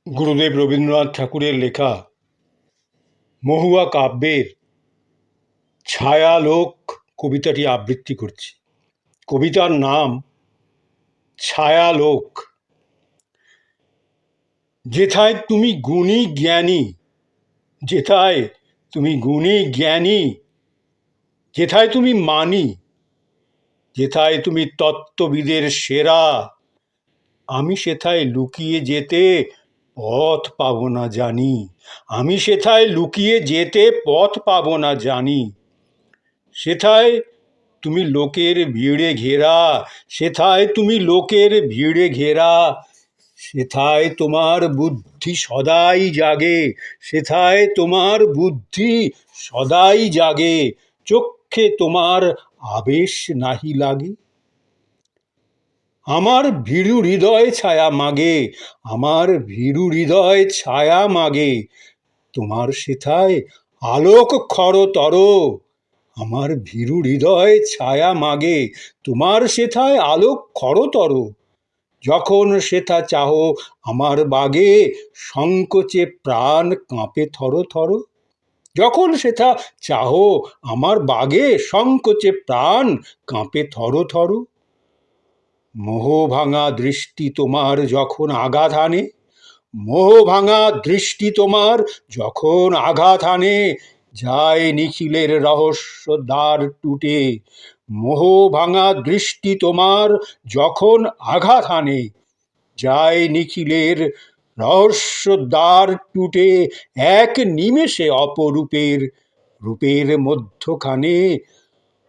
গুরুদেব রবীন্দ্রনাথ ঠাকুরের লেখা মহুয়া কাব্যের ছায়ালোক কবিতাটি আবৃত্তি করছি। কবিতার নাম ছায়ালোক। যেথায় তুমি গুণী জ্ঞানী, যেথায় তুমি গুণী জ্ঞানী, যেথায় তুমি মানি, যেথায় তুমি তত্ত্ববিদের সেরা, আমি সেথায় লুকিয়ে যেতে পথ পাব না জানি। আমি সেথায় লুকিয়ে যেতে পথ পাব না জানি। সেথায় তুমি লোকের ভিড়ে ঘেরা, সেথায় তুমি লোকের ভিড়ে ঘেরা, সেথায় তোমার বুদ্ধি সদাই জাগে, সেথায় তোমার বুদ্ধি সদাই জাগে, চক্ষে তোমার আবেশ নাহি লাগে। আমার ভীরু হৃদয় ছায়া মাগে, আমার ভীরু হৃদয় ছায়া মাগে, তোমার সেথায় আলোক খরতর। আমার ভীরু হৃদয় ছায়া মাগে, তোমার সেথায় আলোক খরতর। যখন সেথা চাহ আমার বাগে, সংকোচে প্রাণ কাঁপে থর থর। যখন সেথা চাহ আমার বাগে, সংকোচে প্রাণ কাঁপে থর থর। মোহভাঙা দৃষ্টি তোমার যখন আঘাত হানে, মোহভাঙা দৃষ্টি তোমার যখন আঘাত হানে, যায় নিখিলের রহস্য দ্বার টুটে। মোহভাঙা দৃষ্টি তোমার যখন আঘাত হানে, যায় নিখিলের রহস্য দ্বার টুটে। এক নিমেষে অপরূপের রূপের মধ্যখানে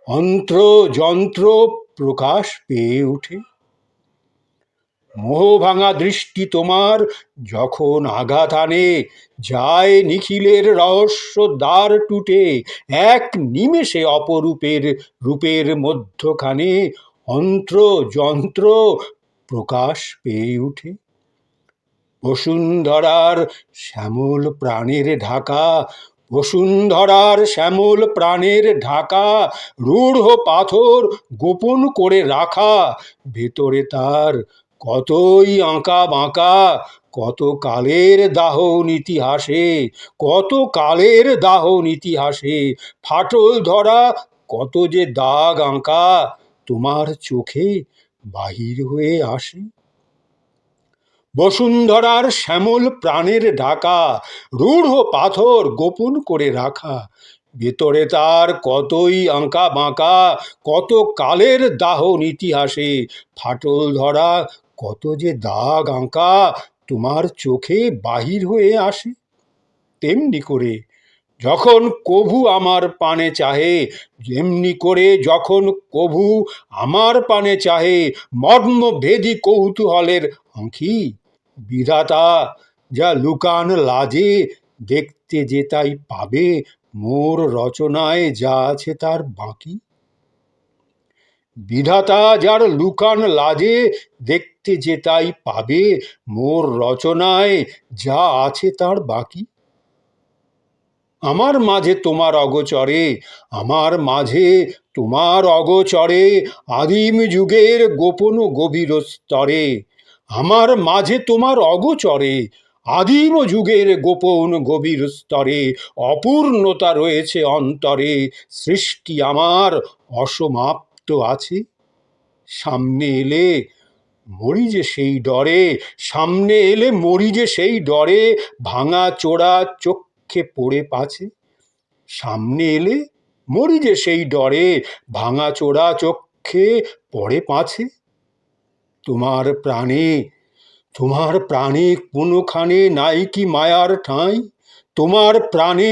অন্ত্র যন্ত্র প্রকাশ পেয়ে ওঠে। মোহভাঙা দৃষ্টি তোমার যখন আঘাত আনে, যায় নিখিলের রহস্য দ্বার টুটে। এক নিমেষে অপরূপের রূপের মধ্যখানে অন্ত্র যন্ত্র প্রকাশ পেয়ে ওঠে। বসুন্ধরার শ্যামল প্রাণের ঢাকা, বসুন্ধরার শ্যামল প্রাণের ঢাকা, রূঢ় পাথর গোপন করে রাখা, ভেতরে তার কতই আঁকা বাঁকা, কত কালের দাহন ইতিহাসে, কত কালের দাহন ইতিহাসে, ফাটল ধরা কত যে দাগ আঁকা, তোমার চোখে বাহির হয়ে আসে। বসুন্ধরার শ্যামল প্রাণের ঢাকা, রূঢ় পাথর গোপন করে রাখা, ভেতরে তার কতই আঁকা বাঁকা, কত কালের দাহন ইতিহাসে, ফাটল ধরা কত যে দাগ আঁকা, তোমার চোখে বাহির হয়ে আসে। তেমনি করে যখন কভু আমার পানে চাহে, যেমনি করে যখন কভু আমার পানে চাহে, মর্মভেদী কৌতূহলের আঁখি, বিধাতা যা লুকান লাজে, দেখতে যে তাই পাবে মোর রচনায় যা আছে তার বাকি। বিধাতা যার লুকান লাজে, দেখতে যে তাই পাবে মোর রচনায় যা আছে তার বাকি। আমার মাঝে তোমার অগোচরে, আমার মাঝে তোমার অগোচরে, আদিম যুগের গোপন গভীর স্তরে, আমার মাঝে তোমার অগোচরে, আদিম যুগের গোপন গভীর স্তরে, অপূর্ণতা রয়েছে অন্তরে, সৃষ্টি আমার অসমাপ্ত আছে। সামনে এলে মরি যে সেই ডরে, সামনে এলে মরি যে সেই ডরে, ভাঙা চোরা চক্ষে পড়ে পাছে। সামনে এলে মরি যে সেই ডরে, ভাঙা চোরা চক্ষে পড়ে পাছে। তোমার প্রাণে, তোমার প্রাণে কোনোখানে নাই কি মায়ার ঠাঁই, তোমার প্রাণে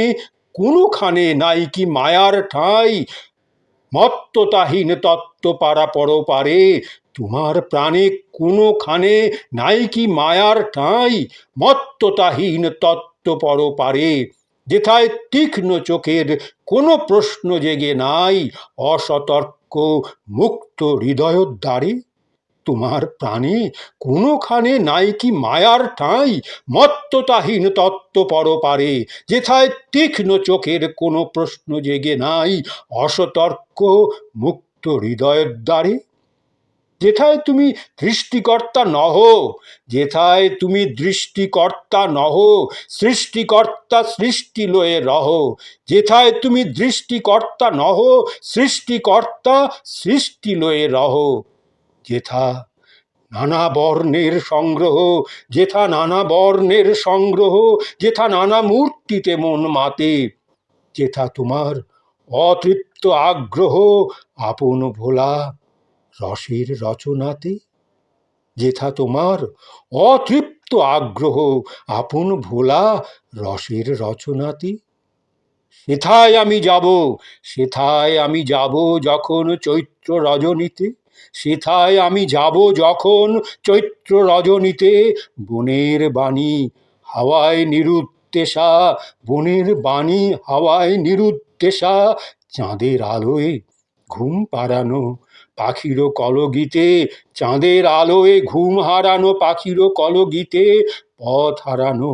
কোনোখানে নাই কি মায়ার ঠাঁই, মত্ততাহীন তত্ত্ব পারা পরপারে, তোমার প্রাণে কোনোখানে নাই কি মায়ার ঠাঁই, মত্ততাহীন তত্ত্ব পরপারে, যেথায় তীক্ষ্ণ চোখের কোনো প্রশ্ন জেগে নাই, অসতর্ক মুক্ত হৃদয়ের দ্বারে। তোমার প্রাণে কোনোখানে নাই কি মায়ার ঠাঁই, মত্ততাহীন তত্ত্ব পরপারে, যেথায় তীক্ষ্ণ চোখের কোনো প্রশ্ন জেগে নাই, অসতর্ক মুক্ত হৃদয়ের দ্বারে। যেথায় তুমি দৃষ্টিকর্তা নহ, যেথায় তুমি দৃষ্টিকর্তা নহ, সৃষ্টিকর্তা সৃষ্টি লয়ে রহ, যেথায় তুমি দৃষ্টিকর্তা নহ, সৃষ্টিকর্তা সৃষ্টি লয়ে রহ, যেথা নানা বর্ণের সংগ্রহ, যেথা নানা বর্ণের সংগ্রহ, যেথা নানা মূর্তিতে মন মাতে, যেথা তোমার অতৃপ্ত আগ্রহ আপন ভোলা রসের রচনাতে, যেথা তোমার অতৃপ্ত আগ্রহ আপন ভোলা রসের রচনাতে, সেথায় আমি যাব, সেথায় আমি যাব যখন চৈত্র রজনীতে, সেথায় আমি যাব যখন চৈত্র রজনীতে, বনের বাণী হাওয়ায় নিরুদ্দেশা, বনের বাণী হাওয়ায় নিরুদ্দেশা, চাঁদের আলোয় ঘুম পাড়ানো পাখির কলগীতে, চাঁদের আলোয় ঘুম হারানো পাখির কলগীতে, পথ হারানো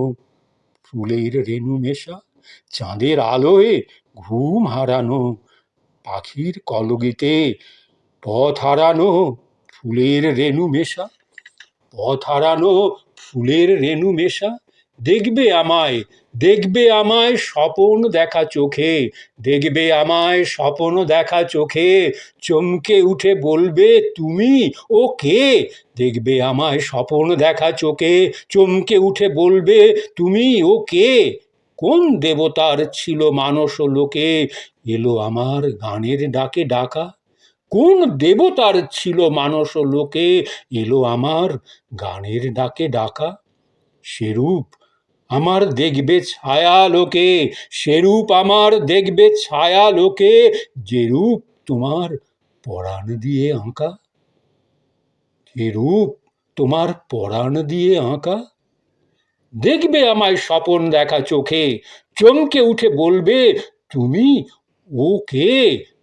ফুলের রেণু মেশা, চাঁদের আলোয় ঘুম হারানো পাখির কলগীতে, পথ হারানো ফুলের রেণু মেশা, পথ হারানো ফুলের রেণু মেশা। দেখবে আমায়, দেখবে আমায় স্বপন দেখা চোখে, দেখবে আমায় স্বপন দেখা চোখে, চমকে উঠে বলবে তুমি ও কে, দেখবে আমায় স্বপন দেখা চোখে, চমকে উঠে বলবে তুমি ও কে, কোন দেবতার ছিল মানস লোকে, এলো আমার গানের ডাকে ডাকা, কোন দেবতার ছিল মানস লোকে, এলো আমার গানের ডাকে ডাকা, সেরূপ আমার দেখবে ছায়া লোকে, সেরূপ আমার দেখবে ছায়া লোকে, যে রূপ তোমার পরাণ দিয়ে আঁকা, যে রূপ তোমার পরাণ দিয়ে আঁকা। দেখবে আমায় স্বপন দেখা চোখে, চমকে উঠে বলবে তুমি ও কে,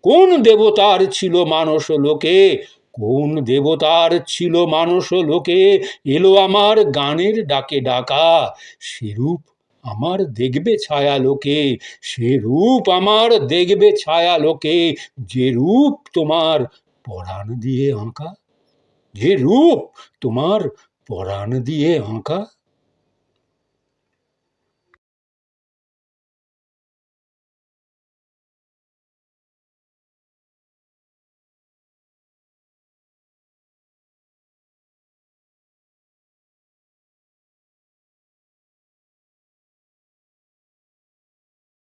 কোন দেবতার ছিল মানস লোকে, কোন দেবতার ছিল মানস লোকে, এলো আমার গানের ডাকে ডাকা, সেরূপ আমার দেখবে ছায়া লোকে, সে রূপ আমার দেখবে ছায়া লোকে, যে রূপ তোমার পরাণ দিয়ে আঁকা, যে রূপ তোমার পরাণ দিয়ে আঁকা।